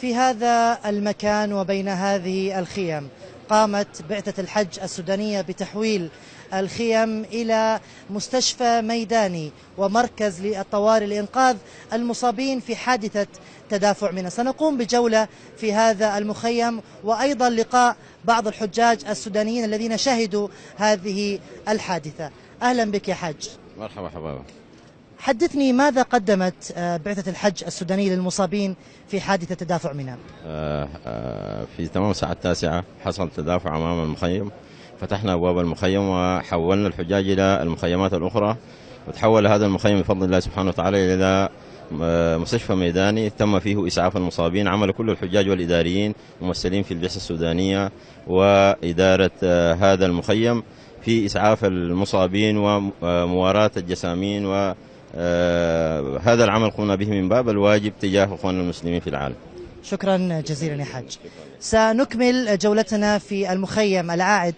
في هذا المكان وبين هذه الخيم قامت بعثة الحج السودانية بتحويل الخيم إلى مستشفى ميداني ومركز للطوارئ لإنقاذ المصابين في حادثة تدافع منى. سنقوم بجولة في هذا المخيم وأيضا لقاء بعض الحجاج السودانيين الذين شهدوا هذه الحادثة. أهلا بك يا حج. مرحبا حبابا. حدثني ماذا قدمت بعثة الحج السودانية للمصابين في حادثة تدافع منى؟ في تمام الساعة 9 حصل تدافع أمام المخيم، فتحنا أبواب المخيم وحولنا الحجاج إلى المخيمات الأخرى، وتحول هذا المخيم بفضل الله سبحانه وتعالى إلى مستشفى ميداني تم فيه إسعاف المصابين. عمل كل الحجاج والإداريين ممثلين في البعثة السودانية وإدارة هذا المخيم في إسعاف المصابين ومواراة الجسامين، وهذا العمل قمنا به من باب الواجب تجاه أخواننا المسلمين في العالم. شكرا جزيلا يا حج. سنكمل جولتنا في المخيم العائد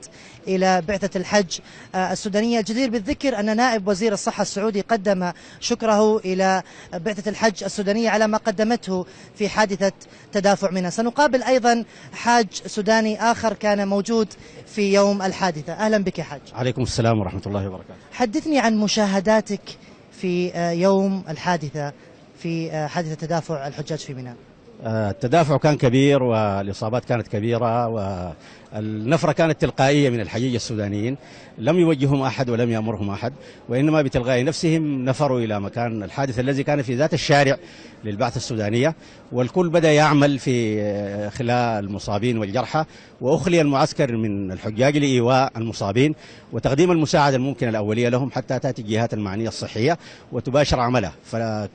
إلى بعثة الحج السودانية. جدير بالذكر أن نائب وزير الصحة السعودي قدم شكره إلى بعثة الحج السودانية على ما قدمته في حادثة تدافع منى. سنقابل أيضا حاج سوداني آخر كان موجود في يوم الحادثة. أهلا بك يا حاج. عليكم السلام ورحمة الله وبركاته. حدثني عن مشاهداتك في يوم الحادثة في حادثة تدافع الحجاج في منى. التدافع كان كبير والإصابات كانت كبيرة والنفرة كانت تلقائية من الحجيج السودانيين، لم يوجههم أحد ولم يأمرهم أحد، وإنما بتلقاء نفسهم نفروا إلى مكان الحادث الذي كان في ذات الشارع للبعثة السودانية، والكل بدأ يعمل في خلال المصابين والجرحى، وأخلي المعسكر من الحجاج لإيواء المصابين وتقديم المساعدة الممكنة الأولية لهم حتى تأتي الجهات المعنية الصحية وتباشر عملها.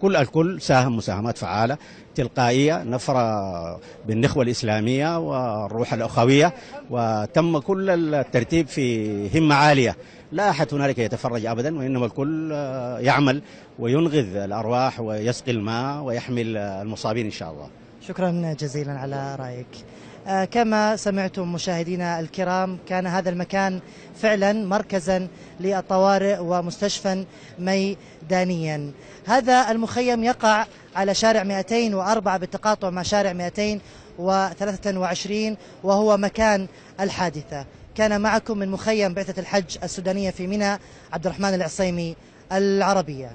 الكل ساهم مساهمات فعالة تلقائية، نفرة بالنخوة الإسلامية والروح الأخوية، وتم كل الترتيب في همة عالية، لا أحد هنالك يتفرج أبدا، وإنما الكل يعمل وينقذ الأرواح ويسقي الماء ويحمل المصابين إن شاء الله. شكرا جزيلا على رأيك. كما سمعتم مشاهدينا الكرام، كان هذا المكان فعلا مركزا للطوارئ ومستشفى ميدانيا. هذا المخيم يقع على شارع 204 بالتقاطع مع شارع 223 وهو مكان الحادثة. كان معكم من مخيم بعثة الحج السودانية في منى عبد الرحمن العصيمي، العربية.